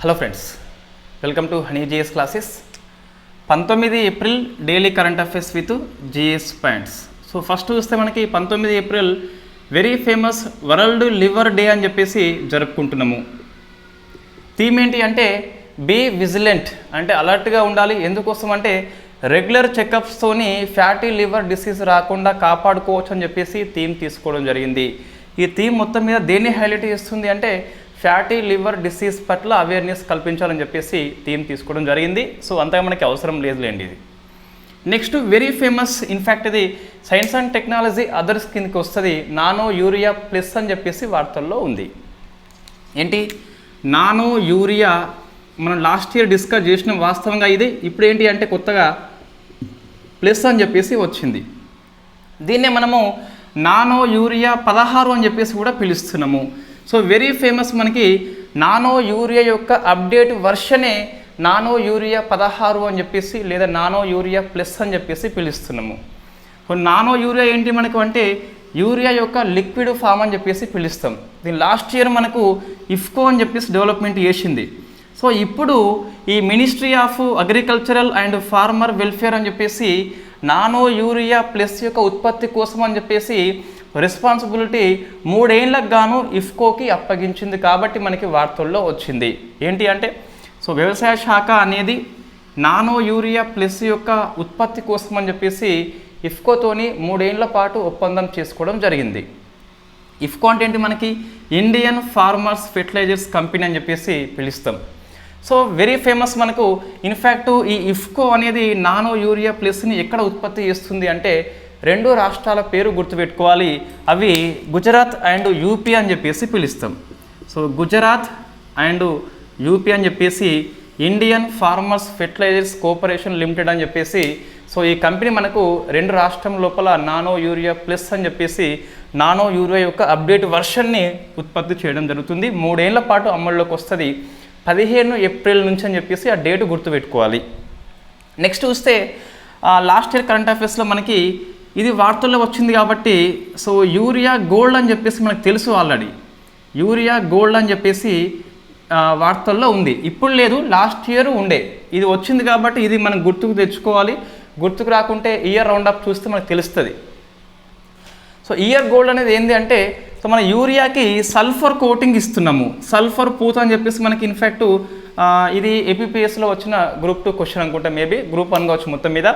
Hello friends, welcome to honey GS classes. 19 April daily current affairs with GS points. So first చూస్తే మనకి 19 April very famous world liver day అని చెప్పేసి జరుపుకుంటున్నాము. Theme ఏంటి అంటే be vigilant, అంటే అలర్ట్గా ఉండాలి. ఎందుకోసం అంటే రెగ్యులర్ చెకప్స్తోని ఫ్యాటీ లివర్ డిసీజ్ రాకుండా కాపాడుకోవచ్చు అని చెప్పేసి థీమ్ తీసుకోవడం జరిగింది. ఈ థీమ్ మొత్తం మీద దేన్ని హైలైట్ చేస్తుంది అంటే ఫ్యాటీ లివర్ డిసీజ్ పట్ల అవేర్నెస్ కల్పించాలని చెప్పేసి థీమ్ తీసుకోవడం జరిగింది. సో అంతగా మనకి అవసరం లేదులేండి ఇది. నెక్స్ట్ వెరీ ఫేమస్, ఇన్ఫ్యాక్ట్ ఇది సైన్స్ అండ్ టెక్నాలజీ అదర్స్ కిందకి వస్తుంది. నానో యూరియా ప్లస్ అని చెప్పేసి వార్తల్లో ఉంది. ఏంటి నానో యూరియా, మనం లాస్ట్ ఇయర్ డిస్కస్ చేసిన వాస్తవంగా ఇది. ఇప్పుడు ఏంటి అంటే కొత్తగా ప్లస్ అని చెప్పేసి వచ్చింది. దీన్నే మనము నానో యూరియా 16 అని చెప్పేసి కూడా పిలుస్తున్నాము. సో వెరీ ఫేమస్ మనకి నానో యూరియా యొక్క అప్డేట్ వర్షనే నానో యూరియా 16 అని చెప్పేసి లేదా నానో యూరియా ప్లస్ అని చెప్పేసి పిలుస్తున్నాము. సో నానో యూరియా ఏంటి మనకు అంటే యూరియా యొక్క లిక్విడ్ ఫామ్ అని చెప్పేసి పిలుస్తాం. దీని లాస్ట్ ఇయర్ మనకు ఇఫ్కో అని చెప్పేసి డెవలప్మెంట్ చేసింది. సో ఇప్పుడు ఈ ministry of agricultural and farmer welfare అని చెప్పేసి నానో యూరియా ప్లస్ యొక్క ఉత్పత్తి కోసం అని చెప్పేసి రెస్పాన్సిబిలిటీ 3 ఏళ్లకు గాను ఇఫ్కోకి అప్పగించింది. కాబట్టి మనకి వార్తల్లో వచ్చింది. ఏంటి అంటే సో వ్యవసాయ శాఖ అనేది నానో యూరియా ప్లస్ యొక్క ఉత్పత్తి కోసం అని చెప్పేసి ఇఫ్కోతోని 3 ఏళ్ల పాటు ఒప్పందం చేసుకోవడం జరిగింది. ఇఫ్కో అంటే ఏంటి మనకి ఇండియన్ ఫార్మర్స్ ఫెర్టిలైజర్స్ కంపెనీ అని చెప్పేసి పిలుస్తాం. సో వెరీ ఫేమస్ మనకు. ఇన్ఫ్యాక్ట్ ఈ ఇఫ్కో అనేది నానో యూరియా ప్లస్ని ఎక్కడ ఉత్పత్తి చేస్తుంది అంటే 2 రాష్ట్రాల పేరు గుర్తుపెట్టుకోవాలి. అవి గుజరాత్ అండ్ యూపీ అని చెప్పేసి పిలుస్తాం. సో గుజరాత్ అండ్ యూపీ అని చెప్పేసి Indian farmers fertilisers cooperation limited అని చెప్పేసి. సో ఈ కంపెనీ మనకు 2 రాష్ట్రం లోపల నానో యూరియా ప్లస్ అని చెప్పేసి నానో యూరియా యొక్క అప్డేట్ వర్షన్ని ఉత్పత్తి చేయడం జరుగుతుంది. 3 ఏళ్ల పాటు అమల్లోకి వస్తుంది. 15 ఏప్రిల్ నుంచి అని చెప్పేసి ఆ డేటు గుర్తుపెట్టుకోవాలి. నెక్స్ట్ చూస్తే లాస్ట్ ఇయర్ కరెంట్ అఫైర్స్లో మనకి ఇది వార్తల్లో వచ్చింది కాబట్టి సో యూరియా గోల్డ్ అని చెప్పేసి మనకు తెలుసు ఆల్రెడీ. యూరియా గోల్డ్ అని చెప్పేసి వార్తల్లో ఉంది. ఇప్పుడు లేదు, లాస్ట్ ఇయర్ ఉండే. ఇది వచ్చింది కాబట్టి ఇది మనం గుర్తుకు తెచ్చుకోవాలి. గుర్తుకు రాకుంటే ఇయర్ రౌండప్ చూస్తే మనకు తెలుస్తుంది. సో ఇయర్ గోల్డ్ అనేది ఏంటి అంటే సో మన యూరియాకి సల్ఫర్ కోటింగ్ ఇస్తున్నాము. సల్ఫర్ పూత అని చెప్పేసి మనకి ఇన్ఫ్యాక్ట్ ఇది ఏపీపీఎస్లో వచ్చిన గ్రూప్ 2 క్వశ్చన్ అనుకుంటా, మేబీ గ్రూప్ 1 కావచ్చు మొత్తం మీద.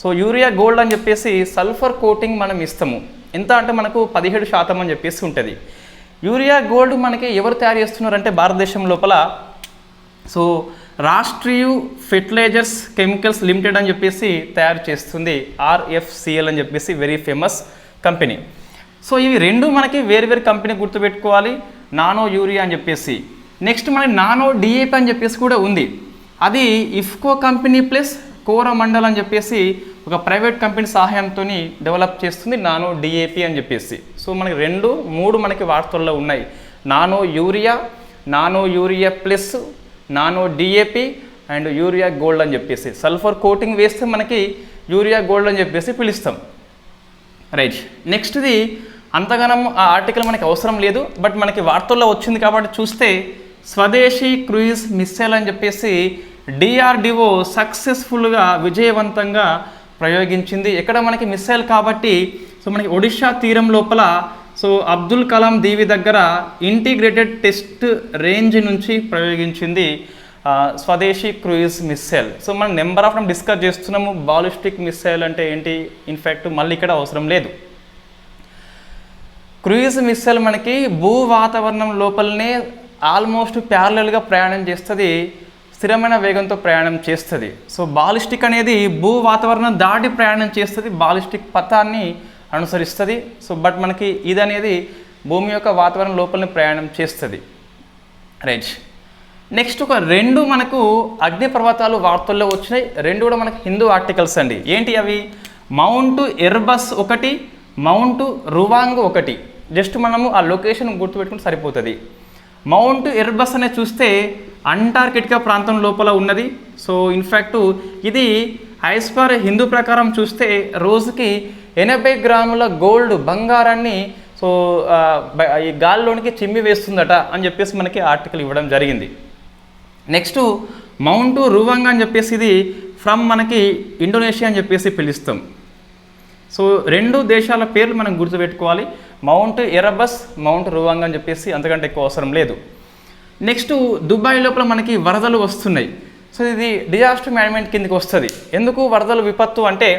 సో యూరియా గోల్డ్ అని చెప్పేసి సల్ఫర్ కోటింగ్ మనం ఇస్తాము. ఎంత అంటే మనకు 17% అని చెప్పేసి ఉంటుంది. యూరియా గోల్డ్ మనకి ఎవరు తయారు చేస్తున్నారంటే భారతదేశం లోపల so Rashtriya fertilisers chemicals limited అని చెప్పేసి తయారు చేస్తుంది. RFCL అని చెప్పేసి వెరీ ఫేమస్ కంపెనీ. సో ఇవి 2 మనకి వేరు కంపెనీ గుర్తుపెట్టుకోవాలి, నానో యూరియా అని చెప్పేసి. నెక్స్ట్ మనకి నానో DAP అని చెప్పేసి కూడా ఉంది. అది ఇఫ్కో కంపెనీ ప్లస్ కోరమండల్ అని చెప్పేసి ఒక ప్రైవేట్ కంపెనీ సహాయంతో డెవలప్ చేస్తుంది నానో DAP అని చెప్పేసి. సో మనకి 2, 3 మనకి వార్తల్లో ఉన్నాయి. Nano urea plus, nano DAP and urea gold అని చెప్పేసి. సల్ఫర్ కోటింగ్ వేస్తే మనకి యూరియా గోల్డ్ అని చెప్పేసి పిలుస్తాం. రైట్. నెక్స్ట్ది అంతగానం ఆ ఆర్టికల్ మనకి అవసరం లేదు, బట్ మనకి వార్తల్లో వచ్చింది కాబట్టి చూస్తే స్వదేశీ క్రూయిజ్ మిస్సైల్ అని చెప్పేసి DRDO సక్సెస్ఫుల్గా విజయవంతంగా ప్రయోగించింది. ఎక్కడ మనకి మిస్సైల్ కాబట్టి సో మనకి ఒడిషా తీరం లోపల సో అబ్దుల్ కలాం దీవి దగ్గర ఇంటిగ్రేటెడ్ టెస్ట్ రేంజ్ నుంచి ప్రయోగించింది స్వదేశీ క్రూయిజ్ మిస్సైల్. సో మనం నెంబర్ ఆఫ్ డిస్కస్ చేస్తున్నాము. బాలిస్టిక్ మిస్సైల్ అంటే ఏంటి, ఇన్ఫ్యాక్ట్ మళ్ళీ ఇక్కడ అవసరం లేదు. క్రూయిజ్ మిస్సైల్ మనకి భూ వాతావరణం లోపలనే ఆల్మోస్ట్ ప్యారలల్గా ప్రయాణం చేస్తుంది, స్థిరమైన వేగంతో ప్రయాణం చేస్తుంది. సో బాలిస్టిక్ అనేది భూ వాతావరణం దాటి ప్రయాణం చేస్తుంది, బాలిస్టిక్ పథాన్ని అనుసరిస్తుంది. సో బట్ మనకి ఇది అనేది భూమి యొక్క వాతావరణం లోపలనే ప్రయాణం చేస్తుంది. రైట్. నెక్స్ట్ ఒక 2 మనకు అగ్నిపర్వతాలు వార్తల్లో వచ్చినాయి. 2 కూడా మనకి హిందూ ఆర్టికల్స్ అండి. ఏంటి అవి? మౌంట్ ఎర్బస్ ఒకటి, మౌంట్ రువాంగ్ ఒకటి. జస్ట్ మనము ఆ లొకేషన్ గుర్తుపెట్టుకుంటే సరిపోతుంది. మౌంట్ ఎర్బస్ అనేది చూస్తే అంటార్కిటికా ప్రాంతం లోపల ఉన్నది. సో ఇన్ఫ్యాక్ట్ ఇది యాజ్ పర్ హిందూ ప్రకారం చూస్తే రోజుకి 80 గ్రాముల గోల్డ్ బంగారాన్ని సో ఈ గాల్లోనికి చిమ్మి వేస్తుందట అని చెప్పేసి మనకి ఆర్టికల్ ఇవ్వడం జరిగింది. నెక్స్ట్ మౌంట్ రువాంగ్ అని చెప్పేసి ఇది ఫ్రమ్ మనకి ఇండోనేషియా అని చెప్పేసి పిలుస్తాం. సో రెండు దేశాల పేర్లు మనం గుర్తుపెట్టుకోవాలి, మౌంట్ ఎరబస్, మౌంట్ రువాంగ్ అని చెప్పేసి, అంతకంటే ఎక్కువ అవసరం లేదు. నెక్స్ట్ దుబాయ్ లోపల మనకి వరదలు వస్తున్నాయి. సో ఇది డిజాస్టర్ మేనేజ్మెంట్ కిందకి వస్తుంది. ఎందుకు వరదలు విపత్తు అంటే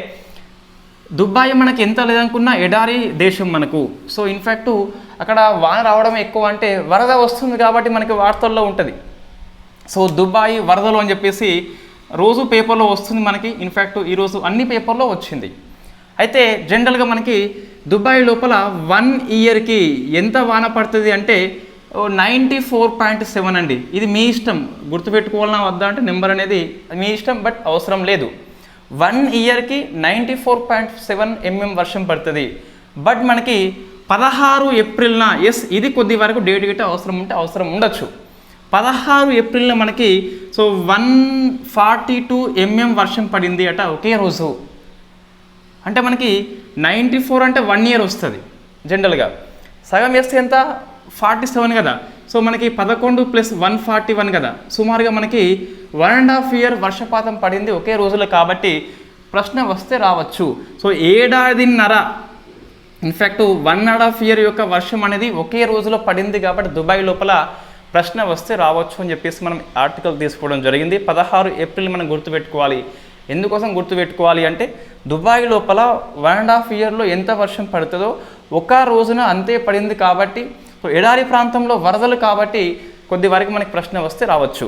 దుబాయ్ మనకి ఎంత లేదనుకున్నా ఎడారి దేశం మనకు. సో ఇన్ఫ్యాక్ట్ అక్కడ వాన రావడం ఎక్కువ, అంటే వరద వస్తుంది కాబట్టి మనకి వార్తల్లో ఉంటుంది. సో దుబాయ్ వరదలు అని చెప్పేసి రోజు పేపర్లో వస్తుంది మనకి. ఇన్ఫ్యాక్ట్ ఈరోజు అన్ని పేపర్లో వచ్చింది. అయితే జనరల్గా మనకి దుబాయ్ లోపల 1 ఇయర్కి ఎంత వాన పడుతుంది అంటే 94.7 అండి. ఇది మీ ఇష్టం, గుర్తుపెట్టుకోవాలన్నా వద్దా అంటే నెంబర్ అనేది మీ ఇష్టం, బట్ అవసరం లేదు. 1 ఇయర్కి 94.7 mm వర్షం పడుతుంది. బట్ మనకి 16 ఏప్రిల్న, ఎస్ ఇది కొద్ది వరకు డేట్ గిట్ట అవసరం ఉంటే అవసరం ఉండొచ్చు, 16 ఏప్రిల్న మనకి సో 142 mm వర్షం పడింది అట ఒకే రోజు. అంటే మనకి 94 అంటే 1 ఇయర్ వస్తుంది జనరల్గా. సగం వేస్తే ఎంత 47 కదా. సో మనకి 11 + 141 కదా, సుమారుగా మనకి 1.5 ఇయర్ వర్షపాతం పడింది ఒకే రోజులో. కాబట్టి ప్రశ్న వస్తే రావచ్చు. సో ఏడాదిన్నర, ఇన్ఫ్యాక్ట్ 1.5 ఇయర్ యొక్క వర్షం అనేది ఒకే రోజులో పడింది కాబట్టి దుబాయ్ లోపల ప్రశ్న వస్తే రావచ్చు అని చెప్పేసి మనం ఆర్టికల్ తీసుకోవడం జరిగింది. 16 ఏప్రిల్ మనం గుర్తుపెట్టుకోవాలి. ఎందుకోసం గుర్తుపెట్టుకోవాలి అంటే దుబాయ్ లోపల 1.5 ఇయర్లో ఎంత వర్షం పడుతుందో ఒక రోజున అంతే పడింది కాబట్టి, ఎడారి ప్రాంతంలో వరదలు కాబట్టి కొద్ది వరకు మనకి ప్రశ్న వస్తే రావచ్చు.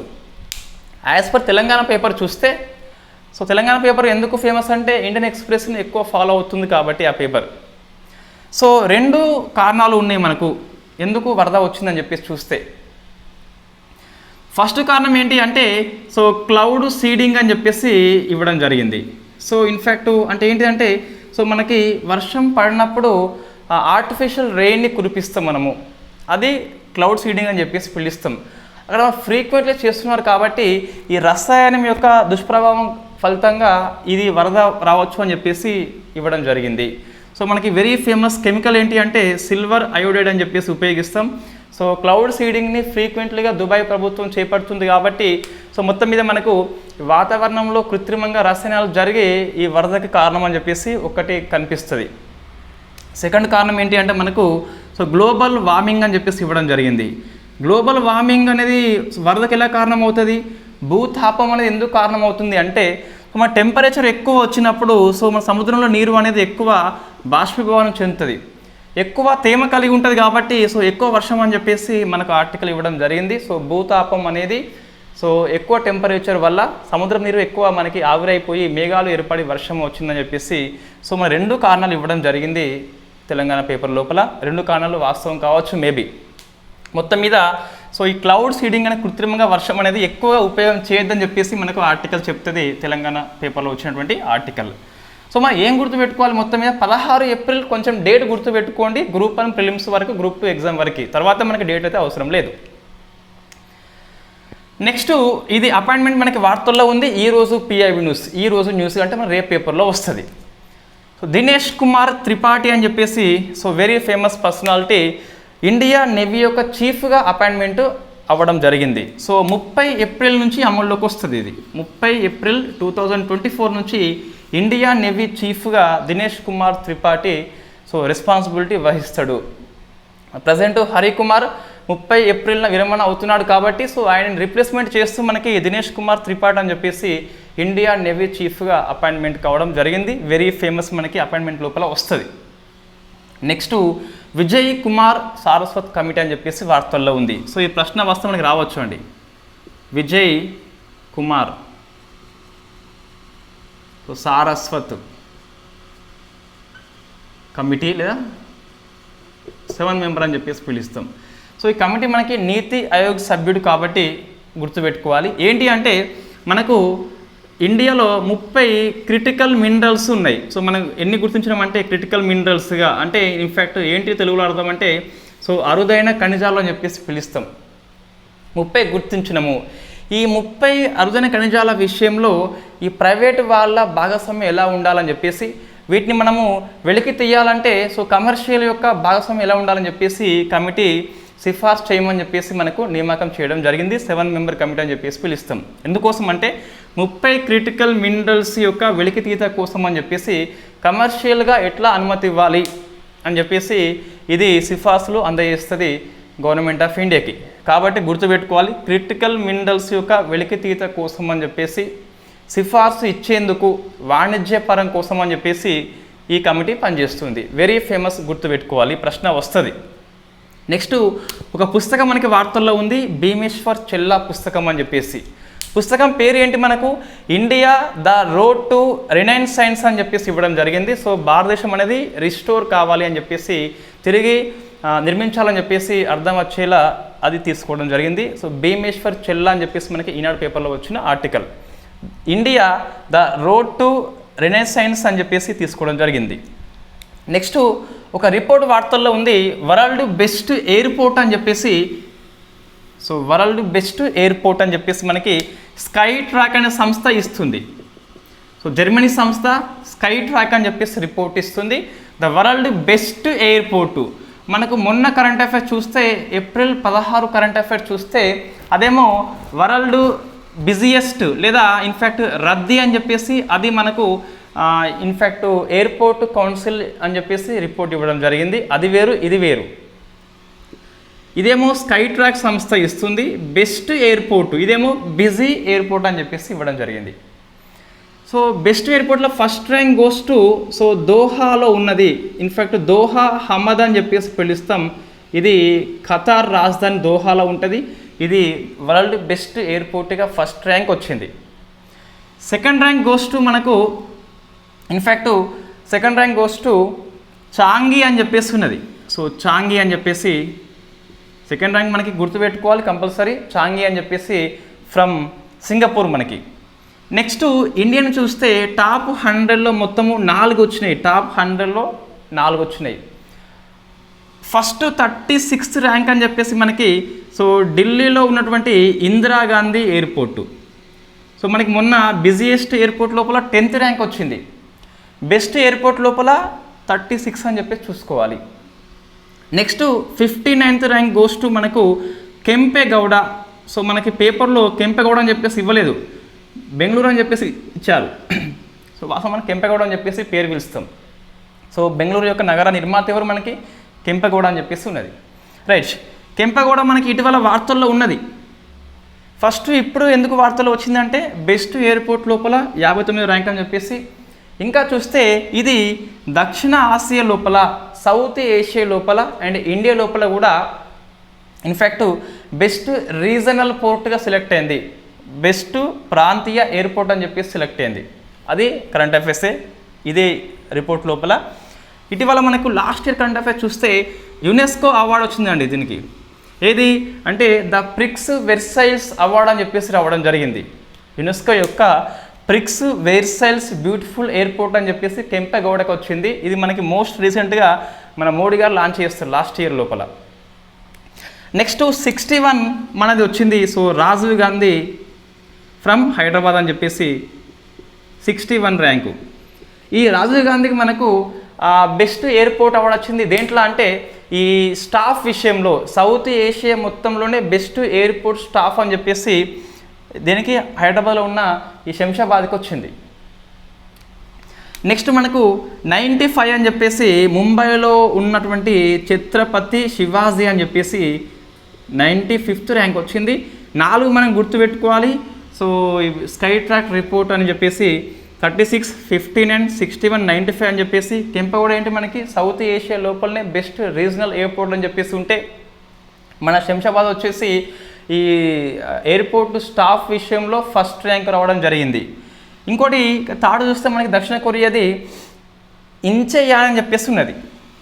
యాజ్ పర్ తెలంగాణ పేపర్ చూస్తే, సో తెలంగాణ పేపర్ ఎందుకు ఫేమస్ అంటే ఇండియన్ ఎక్స్ప్రెస్ని ఎక్కువ ఫాలో అవుతుంది కాబట్టి ఆ పేపర్. సో 2 కారణాలు ఉన్నాయి మనకు ఎందుకు వరద వచ్చిందని చెప్పేసి చూస్తే. ఫస్ట్ కారణం ఏంటి అంటే సో క్లౌడ్ సీడింగ్ అని చెప్పేసి ఇవ్వడం జరిగింది. సో ఇన్ఫ్యాక్ట్ అంటే ఏంటిదంటే సో మనకి వర్షం పడినప్పుడు ఆర్టిఫిషియల్ రెయిన్ని కురిపిస్తాం మనము, అది క్లౌడ్ సీడింగ్ అని చెప్పేసి పిలుస్తాం. అక్కడ ఫ్రీక్వెంట్లీ చేస్తున్నారు కాబట్టి ఈ రసాయనం యొక్క దుష్ప్రభావం ఫలితంగా ఇది వరద రావచ్చు అని చెప్పేసి ఇవ్వడం జరిగింది. సో మనకి వెరీ ఫేమస్ కెమికల్ ఏంటి అంటే సిల్వర్ అయోడైడ్ అని చెప్పేసి ఉపయోగిస్తాం. సో క్లౌడ్ సీడింగ్ని ఫ్రీక్వెంట్లీగా దుబాయ్ ప్రభుత్వం చేపడుతుంది కాబట్టి సో మొత్తం మీద మనకు వాతావరణంలో కృత్రిమంగా రసాయనాలు జరిగి ఈ వరదకి కారణం అని చెప్పేసి ఒకటి కనిపిస్తుంది. సెకండ్ కారణం ఏంటి అంటే మనకు సో గ్లోబల్ వార్మింగ్ అని చెప్పేసి ఇవ్వడం జరిగింది. గ్లోబల్ వార్మింగ్ అనేది వరదకి ఎలా కారణం అవుతుంది, భూతాపం అనేది ఎందుకు కారణం అవుతుంది అంటే మన టెంపరేచర్ ఎక్కువ వచ్చినప్పుడు సో మన సముద్రంలో నీరు అనేది ఎక్కువ బాష్పీభవనం చెందుతుంది, ఎక్కువ తేమ కలిగి ఉంటుంది కాబట్టి సో ఎక్కువ వర్షం అని చెప్పేసి మనకు ఆర్టికల్ ఇవ్వడం జరిగింది. సో భూతాపం అనేది సో ఎక్కువ టెంపరేచర్ వల్ల సముద్రం నీరు ఎక్కువ మనకి ఆవిరైపోయి మేఘాలు ఏర్పడి వర్షం వచ్చిందని చెప్పేసి సో మన 2 కారణాలు ఇవ్వడం జరిగింది తెలంగాణ పేపర్ లోపల. 2 కారణాలు వాస్తవం కావచ్చు మేబీ. మొత్తం మీద సో ఈ క్లౌడ్ సీడింగ్ అనే కృత్రిమంగా వర్షం అనేది ఎక్కువ ఉపయోగం చేయొద్దని చెప్పేసి మనకు ఆర్టికల్ చెప్తుంది తెలంగాణ పేపర్లో వచ్చినటువంటి ఆర్టికల్. సో మనం ఏం గుర్తుపెట్టుకోవాలి మొత్తం మీద 16 ఏప్రిల్ కొంచెం డేట్ గుర్తుపెట్టుకోండి, గ్రూప్ 1 ప్రిలిమ్స్ వరకు, గ్రూప్ 2 ఎగ్జామ్ వరకు, తర్వాత మనకి డేట్ అయితే అవసరం లేదు. నెక్స్ట్ ఇది అపాయింట్మెంట్ మనకి వార్తల్లో ఉంది. ఈరోజు పిఐబి న్యూస్, ఈరోజు న్యూస్ అంటే మన రేపు పేపర్లో వస్తుంది. సో దినేష్ కుమార్ త్రిపాఠి అని చెప్పేసి so very famous personality, India navy యొక్క చీఫ్గా అపాయింట్మెంట్ అవ్వడం జరిగింది. సో 30 ఏప్రిల్ నుంచి అమల్లోకి వస్తుంది. ఇది 30 ఏప్రిల్ 2024 నుంచి ఇండియా నేవీ చీఫ్గా దినేష్ కుమార్ త్రిపాఠి సో రెస్పాన్సిబిలిటీ వహిస్తాడు. ప్రజెంట్ హరికుమార్ 30 ఏప్రిల్న విరమణ అవుతున్నాడు కాబట్టి సో ఆయనని రిప్లేస్మెంట్ చేస్తూ మనకి దినేష్ కుమార్ త్రిపాఠి అని చెప్పేసి ఇండియా నేవీ చీఫ్గా అపాయింట్మెంట్ కావడం జరిగింది. వెరీ ఫేమస్ మనకి అపాయింట్మెంట్ లోపల వస్తుంది. నెక్స్ట్ విజయ్ కుమార్ సారస్వత్ కమిటీ అని చెప్పేసి వార్తల్లో ఉంది. సో ఈ ప్రశ్న వస్తే మనకి రావచ్చు అండి, విజయ్ కుమార్ సారస్వత్ కమిటీ లేదా 7 మెంబర్ అని చెప్పేసి పిలుస్తాం. సో ఈ కమిటీ మనకి నీతి ఆయోగ్ సభ్యుడు కాబట్టి గుర్తుపెట్టుకోవాలి. ఏంటి అంటే మనకు ఇండియాలో 30 క్రిటికల్ మినరల్స్ ఉన్నాయి. సో మనం ఎన్ని గుర్తించినామంటే క్రిటికల్ మినరల్స్గా అంటే ఇన్ఫ్యాక్ట్ ఏంటి తెలుగులో అర్థం అంటే సో అరుదైన ఖనిజాలు అని చెప్పేసి పిలుస్తాం. 30 గుర్తించినాము. ఈ 30 అరుదైన ఖనిజాల విషయంలో ఈ ప్రైవేట్ వాళ్ళ భాగస్వామ్యం ఎలా ఉండాలని చెప్పేసి వీటిని మనము వెలికి తీయాలంటే సో కమర్షియల్ యొక్క భాగస్వామ్యం ఎలా ఉండాలని చెప్పేసి కమిటీ సిఫార్సు చేయమని చెప్పేసి మనకు నియామకం చేయడం జరిగింది. 7 మెంబర్ కమిటీ అని చెప్పేసి పిలుస్తాం. ఎందుకోసం అంటే 30 క్రిటికల్ మినరల్స్ యొక్క వెలికితీత కోసం అని చెప్పేసి కమర్షియల్గా ఎట్లా అనుమతి ఇవ్వాలి అని చెప్పేసి ఇది సిఫార్సులు అందజేస్తుంది గవర్నమెంట్ ఆఫ్ ఇండియాకి. కాబట్టి గుర్తుపెట్టుకోవాలి, క్రిటికల్ మినరల్స్ యొక్క వెలికితీత కోసం అని చెప్పేసి సిఫార్సు ఇచ్చేందుకు వాణిజ్యపరం కోసం అని చెప్పేసి ఈ కమిటీ పనిచేస్తుంది. వెరీ ఫేమస్, గుర్తుపెట్టుకోవాలి, ప్రశ్న వస్తుంది. నెక్స్ట్ ఒక పుస్తకం మనకి వార్తల్లో ఉంది, భీమేశ్వర్ చెల్లా పుస్తకం అని చెప్పేసి. పుస్తకం పేరు ఏంటి మనకు, India the road to renaissance అని చెప్పేసి ఇవ్వడం జరిగింది. సో భారతదేశం అనేది రిస్టోర్ కావాలి అని చెప్పేసి, తిరిగి నిర్మించాలని చెప్పేసి అర్థం వచ్చేలా అది తీసుకోవడం జరిగింది. సో భీమేశ్వర్ చెల్లా అని చెప్పేసి మనకి ఈనాడు పేపర్లో వచ్చిన article. India the road to renaissance అని చెప్పేసి తీసుకోవడం జరిగింది. నెక్స్ట్ ఒక రిపోర్ట్ వార్తల్లో ఉంది, వరల్డ్ బెస్ట్ ఎయిర్పోర్ట్ అని చెప్పేసి. సో వరల్డ్ బెస్ట్ ఎయిర్పోర్ట్ అని చెప్పేసి మనకి స్కై ట్రాక్ అనే సంస్థ ఇస్తుంది. సో జర్మనీ సంస్థ స్కై ట్రాక్ అని చెప్పేసి రిపోర్ట్ ఇస్తుంది. ద వరల్డ్ బెస్ట్ ఎయిర్పోర్టు మనకు మొన్న కరెంట్ అఫైర్స్ చూస్తే ఏప్రిల్ 16 కరెంట్ అఫైర్స్ చూస్తే అదేమో వరల్డ్ బిజియెస్ట్ లేదా ఇన్ఫ్యాక్ట్ రద్దీ అని చెప్పేసి అది మనకు ఇన్ఫ్యాక్ట్ ఎయిర్పోర్ట్ కౌన్సిల్ అని చెప్పేసి రిపోర్ట్ ఇవ్వడం జరిగింది. అది వేరు, ఇది వేరు. ఇదేమో స్కై ట్రాక్ సంస్థ ఇస్తుంది బెస్ట్ ఎయిర్పోర్ట్, ఇదేమో బిజీ ఎయిర్పోర్ట్ అని చెప్పేసి ఇవ్వడం జరిగింది. సో బెస్ట్ ఎయిర్పోర్ట్లో first rank goes to so దోహాలో ఉన్నది. ఇన్ఫ్యాక్ట్ దోహా హమద్ అని చెప్పేసి పిలుస్తాం. ఇది ఖతార్ రాజధాని దోహాలో ఉంటుంది. ఇది వరల్డ్ బెస్ట్ ఎయిర్పోర్ట్గా ఫస్ట్ ర్యాంక్ వచ్చింది. సెకండ్ ర్యాంక్ గోస్ టు మనకు in fact second rank goes to Changi అని చెప్పేసి ఉన్నది. సో చాంగి అని చెప్పేసి సెకండ్ ర్యాంక్ మనకి గుర్తుపెట్టుకోవాలి కంపల్సరీ, చాంగి అని చెప్పేసి ఫ్రమ్ సింగపూర్ మనకి. నెక్స్ట్ ఇండియన్ చూస్తే టాప్ 100లో మొత్తము 4 వచ్చినాయి. టాప్ 100లో 4 వచ్చినాయి. ఫస్ట్ 36th ర్యాంక్ అని చెప్పేసి మనకి సో ఢిల్లీలో ఉన్నటువంటి ఇందిరాగాంధీ ఎయిర్పోర్టు. సో మనకి మొన్న బిజియెస్ట్ ఎయిర్పోర్ట్ లోపల 10th ర్యాంక్ వచ్చింది. బెస్ట్ ఎయిర్పోర్ట్ లోపల 36 అని చెప్పేసి చూసుకోవాలి. Next 59th rank goes to మనకు కెంపెగౌడ. సో మనకి పేపర్లో కెంపెగౌడ అని చెప్పేసి ఇవ్వలేదు, బెంగళూరు అని చెప్పేసి ఇచ్చారు. సో వాస్తవం మనం కెంపెగౌడ అని చెప్పేసి పేరు పిలుస్తాం. సో బెంగళూరు యొక్క నగర నిర్మాత ఎవరు మనకి, కెంపెగౌడ అని చెప్పేసి ఉన్నది. రైట్, కెంపెగౌడ మనకి ఇటీవల వార్తల్లో ఉన్నది. ఫస్ట్ ఇప్పుడు ఎందుకు వార్తల్లో వచ్చిందంటే బెస్ట్ ఎయిర్పోర్ట్ లోపల 59 ర్యాంక్ అని చెప్పేసి. ఇంకా చూస్తే ఇది దక్షిణ ఆసియా లోపల, సౌత్ ఏషియా లోపల అండ్ ఇండియా లోపల కూడా ఇన్ఫ్యాక్ట్ బెస్ట్ రీజనల్ పోర్ట్గా సెలెక్ట్ అయింది. బెస్ట్ ప్రాంతీయ ఎయిర్పోర్ట్ అని చెప్పేసి సెలెక్ట్ అయింది. అది కరెంట్ అఫైర్సే, ఇదే రిపోర్ట్ లోపల. ఇటీవల మనకు లాస్ట్ ఇయర్ కరెంట్ అఫైర్స్ చూస్తే యునెస్కో అవార్డు వచ్చిందండి దీనికి. ఏది అంటే ద ప్రిక్స్ వెర్సైల్స్ అవార్డు అని చెప్పేసి రావడం జరిగింది. యునెస్కో యొక్క ప్రిక్స్ వెర్సైల్స్ బ్యూటిఫుల్ ఎయిర్పోర్ట్ అని చెప్పేసి కెంపెగౌడకి వచ్చింది. ఇది మనకి మోస్ట్ రీసెంట్గా మన మోడీ గారు లాంచ్ చేస్తారు లాస్ట్ ఇయర్ లోపల. నెక్స్ట్ 61 మనది వచ్చింది. సో రాజీవ్ గాంధీ ఫ్రమ్ హైదరాబాద్ అని చెప్పేసి 61 ర్యాంకు. ఈ రాజీవ్ గాంధీకి మనకు బెస్ట్ ఎయిర్పోర్ట్ అవార్డు వచ్చింది. దేంట్లో అంటే ఈ స్టాఫ్ విషయంలో సౌత్ ఏషియా మొత్తంలోనే బెస్ట్ ఎయిర్పోర్ట్ స్టాఫ్ అని చెప్పేసి దీనికి హైదరాబాద్లో ఉన్న ఈ శంషాబాద్కి వచ్చింది. నెక్స్ట్ మనకు 95 అని చెప్పేసి ముంబైలో ఉన్నటువంటి ఛత్రపతి శివాజీ అని చెప్పేసి 95th ర్యాంక్ వచ్చింది. 4 మనం గుర్తుపెట్టుకోవాలి. సో స్కై ట్రాక్ రిపోర్ట్ అని చెప్పేసి 36, 59, 61, 95 అని చెప్పేసి. కెంపెగౌడ ఏంటి మనకి సౌత్ ఏషియా లోపలనే బెస్ట్ రీజనల్ ఎయిర్పోర్ట్ అని చెప్పేసి ఉంటే, మన శంషాబాద్ వచ్చేసి ఈ ఎయిర్పోర్ట్ స్టాఫ్ విషయంలో ఫస్ట్ ర్యాంక్ రావడం జరిగింది. ఇంకోటి థర్డ్ చూస్తే మనకి దక్షిణ కొరియాది ఇంచేయాన్ అని చెప్పేసి ఉన్నది.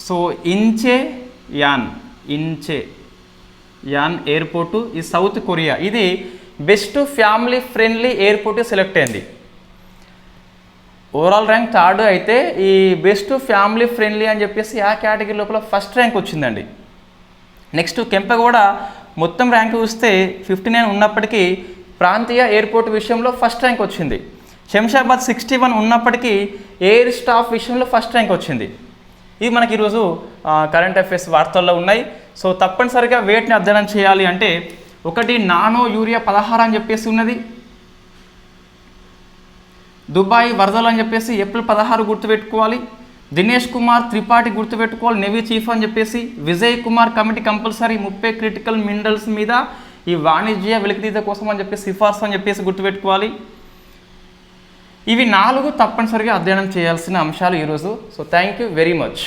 సో ఇంచేయాన్ ఎయిర్పోర్టు ఈ సౌత్ కొరియా, ఇది best family friendly airport select అయింది. ఓవరాల్ ర్యాంక్ థర్డ్ అయితే ఈ బెస్ట్ ఫ్యామిలీ ఫ్రెండ్లీ అని చెప్పేసి ఆ కేటగిరీ లోపల ఫస్ట్ ర్యాంక్ వచ్చిందండి. నెక్స్ట్ కెంపెగౌడ మొత్తం ర్యాంక్ చూస్తే 59 ఉన్నప్పటికీ ప్రాంతీయ ఎయిర్పోర్ట్ విషయంలో ఫస్ట్ ర్యాంక్ వచ్చింది. శంషాబాద్ 61 ఉన్నప్పటికీ ఎయిర్ స్టాఫ్ విషయంలో ఫస్ట్ ర్యాంక్ వచ్చింది. ఇది మనకి ఈరోజు కరెంట్ అఫైర్స్ వార్తల్లో ఉన్నాయి. సో తప్పనిసరిగా వేటిని అధ్యయనం చేయాలి అంటే ఒకటి నానో యూరియా 16 అని చెప్పేసి ఉన్నది, దుబాయ్ వరదలు అని చెప్పేసి ఏప్రిల్ 16 గుర్తుపెట్టుకోవాలి, దినేష్ కుమార్ త్రిపాఠి గుర్తుపెట్టుకోవాలి నేవీ చీఫ్ అని చెప్పేసి, Vijay Kumar committee compulsory 30 critical minerals మీద ఈ వాణిజ్య వెలికితీత కోసం అని చెప్పేసి సిఫార్సు అని చెప్పేసి గుర్తుపెట్టుకోవాలి. ఇవి 4 తప్పనిసరిగా అధ్యయనం చేయాల్సిన అంశాలు ఈరోజు. So thank you very much.